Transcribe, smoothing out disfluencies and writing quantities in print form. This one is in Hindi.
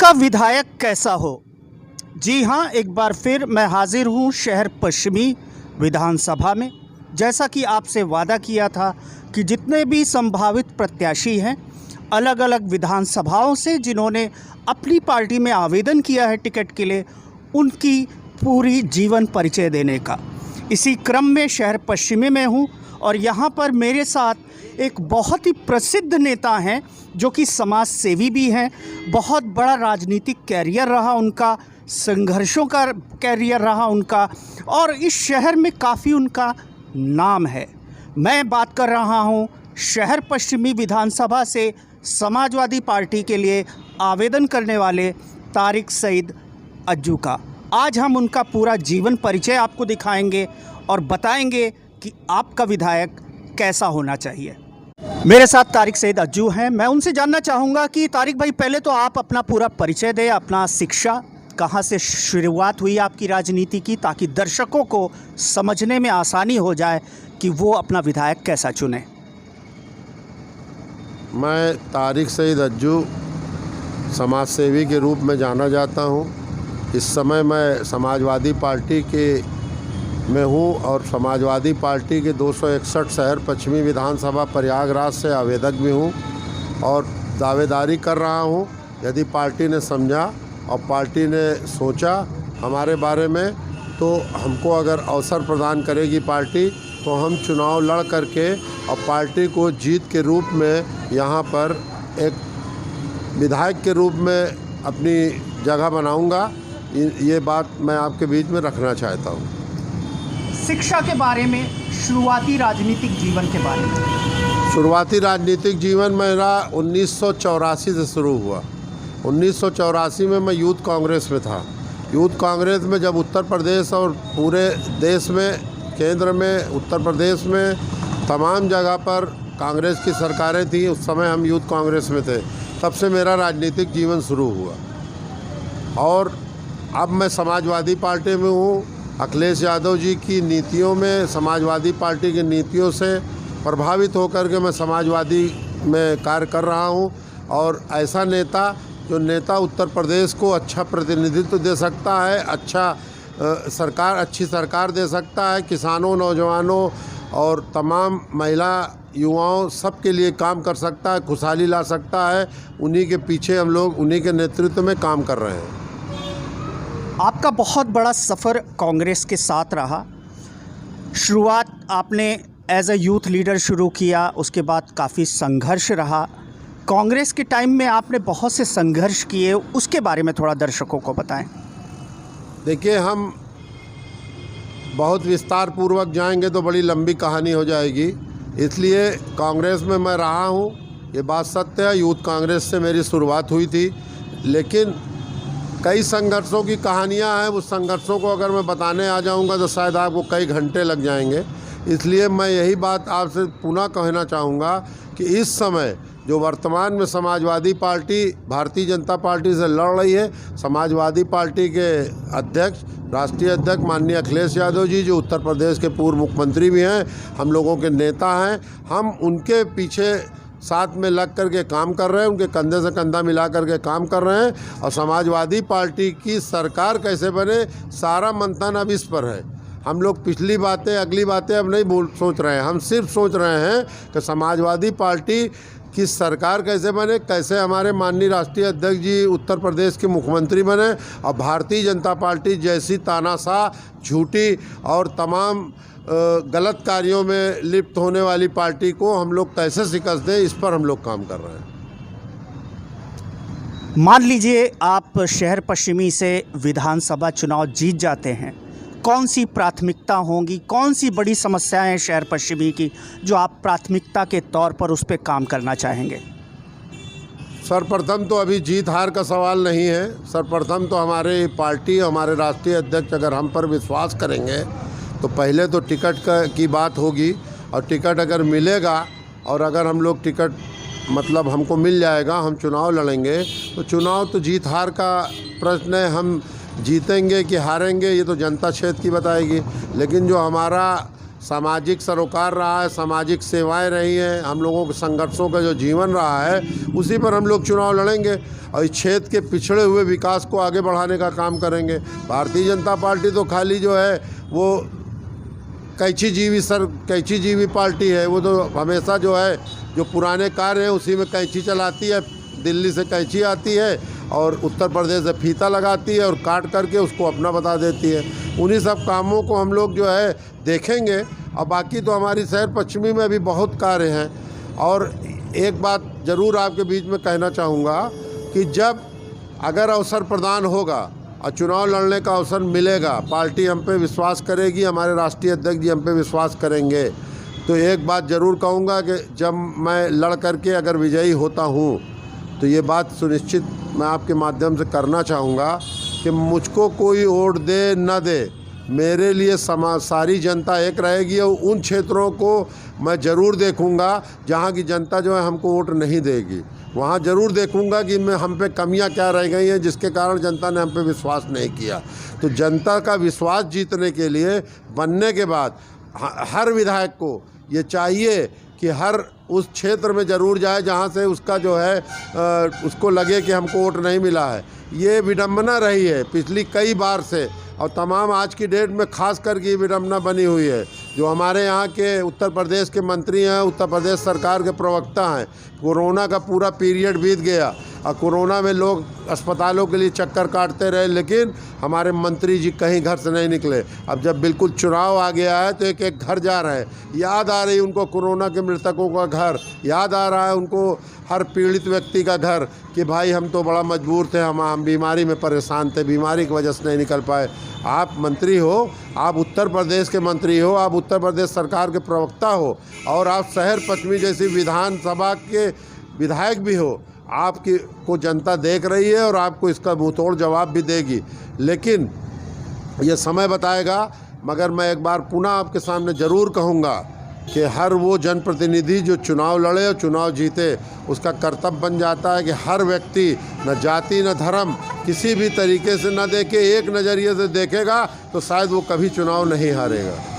आपका विधायक कैसा हो? जी हाँ, एक बार फिर मैं हाजिर हूँ शहर पश्चिमी विधानसभा में। जैसा कि आपसे वादा किया था कि जितने भी संभावित प्रत्याशी हैं अलग अलग विधानसभाओं से, जिन्होंने अपनी पार्टी में आवेदन किया है टिकट के लिए, उनकी पूरी जीवन परिचय देने का इसी क्रम में शहर पश्चिमी में हूँ। और यहाँ पर मेरे साथ एक बहुत ही प्रसिद्ध नेता हैं जो कि समाज सेवी भी हैं। बहुत बड़ा राजनीतिक कैरियर रहा उनका, संघर्षों का कैरियर रहा उनका, और इस शहर में काफ़ी उनका नाम है। मैं बात कर रहा हूँ शहर पश्चिमी विधानसभा से समाजवादी पार्टी के लिए आवेदन करने वाले तारिक सईद अज्जू का। आज हम उनका पूरा जीवन परिचय आपको दिखाएंगे और बताएंगे कि आपका विधायक कैसा होना चाहिए। मेरे साथ तारिक सईद अज्जू हैं। मैं उनसे जानना चाहूँगा कि तारिक भाई, पहले तो आप अपना पूरा परिचय दें, अपना शिक्षा कहाँ से शुरुआत हुई आपकी राजनीति की, ताकि दर्शकों को समझने में आसानी हो जाए कि वो अपना विधायक कैसा चुने। मैं तारिक सईद अज्जू समाज सेवी के रूप में जाना जाता हूँ। इस समय मैं समाजवादी पार्टी के में हूँ और समाजवादी पार्टी के 261 शहर पश्चिमी विधानसभा प्रयागराज से आवेदक भी हूँ और दावेदारी कर रहा हूँ। यदि पार्टी ने समझा और पार्टी ने सोचा हमारे बारे में, तो हमको अगर अवसर प्रदान करेगी पार्टी, तो हम चुनाव लड़ करके और पार्टी को जीत के रूप में यहाँ पर एक विधायक के रूप में अपनी जगह बनाऊंगा। ये बात मैं आपके बीच में रखना चाहता हूँ। शिक्षा के बारे में, शुरुआती राजनीतिक जीवन के बारे में। शुरुआती राजनीतिक जीवन मेरा 1984 से शुरू हुआ। 1984 में मैं यूथ कांग्रेस में था। यूथ कांग्रेस में जब उत्तर प्रदेश और पूरे देश में, केंद्र में, उत्तर प्रदेश में तमाम जगह पर कांग्रेस की सरकारें थी, उस समय हम यूथ कांग्रेस में थे। तब से मेरा राजनीतिक जीवन शुरू हुआ और अब मैं समाजवादी पार्टी में हूँ। अखिलेश यादव जी की नीतियों में, समाजवादी पार्टी की नीतियों से प्रभावित होकर के मैं समाजवादी में कार्य कर रहा हूँ। और ऐसा नेता जो नेता उत्तर प्रदेश को अच्छा प्रतिनिधित्व दे सकता है, अच्छी सरकार दे सकता है, किसानों, नौजवानों और तमाम महिला, युवाओं सबके लिए काम कर सकता है, खुशहाली ला सकता है, उन्हीं के पीछे हम लोग, उन्हीं के नेतृत्व में काम कर रहे हैं। आपका बहुत बड़ा सफ़र कांग्रेस के साथ रहा। शुरुआत आपने एज अ यूथ लीडर शुरू किया, उसके बाद काफ़ी संघर्ष रहा। कांग्रेस के टाइम में आपने बहुत से संघर्ष किए, उसके बारे में थोड़ा दर्शकों को बताएं। देखिए, हम बहुत विस्तार पूर्वक जाएंगे तो बड़ी लंबी कहानी हो जाएगी, इसलिए कांग्रेस में मैं रहा हूँ, ये बात सत्य है। यूथ कांग्रेस से मेरी शुरुआत हुई थी, लेकिन कई संघर्षों की कहानियां हैं। उस संघर्षों को अगर मैं बताने आ जाऊंगा तो शायद आपको कई घंटे लग जाएंगे। इसलिए मैं यही बात आपसे पुनः कहना चाहूँगा कि इस समय जो वर्तमान में समाजवादी पार्टी भारतीय जनता पार्टी से लड़ रही है, समाजवादी पार्टी के अध्यक्ष, राष्ट्रीय अध्यक्ष माननीय अखिलेश यादव जी, जो उत्तर प्रदेश के पूर्व मुख्यमंत्री भी हैं, हम लोगों के नेता हैं, हम उनके पीछे साथ में लग कर के काम कर रहे हैं, उनके कंधे से कंधा मिला कर के काम कर रहे हैं। और समाजवादी पार्टी की सरकार कैसे बने, सारा मंथन अब इस पर है। हम लोग पिछली बातें, अगली बातें अब नहीं सोच रहे हैं। हम सिर्फ सोच रहे हैं कि समाजवादी पार्टी की सरकार कैसे बने, कैसे हमारे माननीय राष्ट्रीय अध्यक्ष जी उत्तर प्रदेश के मुख्यमंत्री बने, और भारतीय जनता पार्टी जैसी तानाशाह, झूठी और तमाम गलत कार्यों में लिप्त होने वाली पार्टी को हम लोग कैसे शिकस्त दें, इस पर हम लोग काम कर रहे हैं। मान लीजिए आप शहर पश्चिमी से विधानसभा चुनाव जीत जाते हैं, कौन सी प्राथमिकता होंगी, कौन सी बड़ी समस्याएं हैं शहर पश्चिमी की जो आप प्राथमिकता के तौर पर उस पर काम करना चाहेंगे? सर्वप्रथम तो अभी जीत हार का सवाल नहीं है। सर्वप्रथम तो हमारे पार्टी, हमारे राष्ट्रीय अध्यक्ष अगर हम पर विश्वास करेंगे तो पहले तो टिकट की बात होगी, और टिकट अगर मिलेगा और अगर हम लोग टिकट मतलब हमको मिल जाएगा, हम चुनाव लड़ेंगे, तो चुनाव तो जीत हार का प्रश्न है। हम जीतेंगे कि हारेंगे ये तो जनता क्षेत्र की बताएगी, लेकिन जो हमारा सामाजिक सरोकार रहा है, सामाजिक सेवाएं रही हैं, हम लोगों के संघर्षों का जो जीवन रहा है उसी पर हम लोग चुनाव लड़ेंगे और इस क्षेत्र के पिछड़े हुए विकास को आगे बढ़ाने का काम करेंगे। भारतीय जनता पार्टी तो खाली जो है वो कैंची जीवी पार्टी है। वो तो हमेशा जो है जो पुराने कार्य हैं उसी में कैंची चलाती है। दिल्ली से कैंची आती है और उत्तर प्रदेश से फीता लगाती है और काट करके उसको अपना बता देती है। उन्हीं सब कामों को हम लोग जो है देखेंगे। और बाकी तो हमारी शहर पश्चिमी में भी बहुत कार्य हैं। और एक बात ज़रूर आपके बीच में कहना चाहूँगा कि जब अगर अवसर प्रदान होगा और चुनाव लड़ने का अवसर मिलेगा, पार्टी हम पे विश्वास करेगी, हमारे राष्ट्रीय अध्यक्ष जी हम पे विश्वास करेंगे, तो एक बात ज़रूर कहूँगा कि जब मैं लड़ करके अगर विजयी होता हूँ तो ये बात सुनिश्चित मैं आपके माध्यम से करना चाहूँगा कि मुझको कोई वोट दे न दे, मेरे लिए सारी जनता एक रहेगी। और उन क्षेत्रों को मैं ज़रूर देखूँगा जहाँ की जनता जो है हमको वोट नहीं देगी, वहाँ ज़रूर देखूँगा कि मैं हम पे कमियाँ क्या रह गई हैं जिसके कारण जनता ने हम पे विश्वास नहीं किया। तो जनता का विश्वास जीतने के लिए बनने के बाद हर विधायक को ये चाहिए कि हर उस क्षेत्र में ज़रूर जाए जहाँ से उसका जो है उसको लगे कि हमको वोट नहीं मिला है। ये विडंबना रही है पिछली कई बार से और तमाम आज की डेट में खास करके ये विडंबना बनी हुई है। जो हमारे यहाँ के उत्तर प्रदेश के मंत्री हैं, उत्तर प्रदेश सरकार के प्रवक्ता हैं, कोरोना का पूरा पीरियड बीत गया और कोरोना में लोग अस्पतालों के लिए चक्कर काटते रहे, लेकिन हमारे मंत्री जी कहीं घर से नहीं निकले। अब जब बिल्कुल चुनाव आ गया है तो एक एक घर जा रहे हैं। याद आ रही उनको कोरोना के मृतकों का घर, याद आ रहा है उनको हर पीड़ित व्यक्ति का घर कि भाई हम तो बड़ा मजबूर थे, हम बीमारी में परेशान थे, बीमारी की वजह से नहीं निकल पाए। आप मंत्री हो, आप उत्तर प्रदेश के मंत्री हो, आप उत्तर प्रदेश सरकार के प्रवक्ता हो और आप शहर पश्चिमी जैसी विधानसभा के विधायक भी हो। आपकी को जनता देख रही है और आपको इसका मुंहतोड़ जवाब भी देगी, लेकिन ये समय बताएगा। मगर मैं एक बार पुनः आपके सामने ज़रूर कहूँगा कि हर वो जनप्रतिनिधि जो चुनाव लड़े और चुनाव जीते, उसका कर्तव्य बन जाता है कि हर व्यक्ति न जाति न धर्म किसी भी तरीके से न देखे, एक नज़रिए से देखेगा तो शायद वो कभी चुनाव नहीं हारेगा।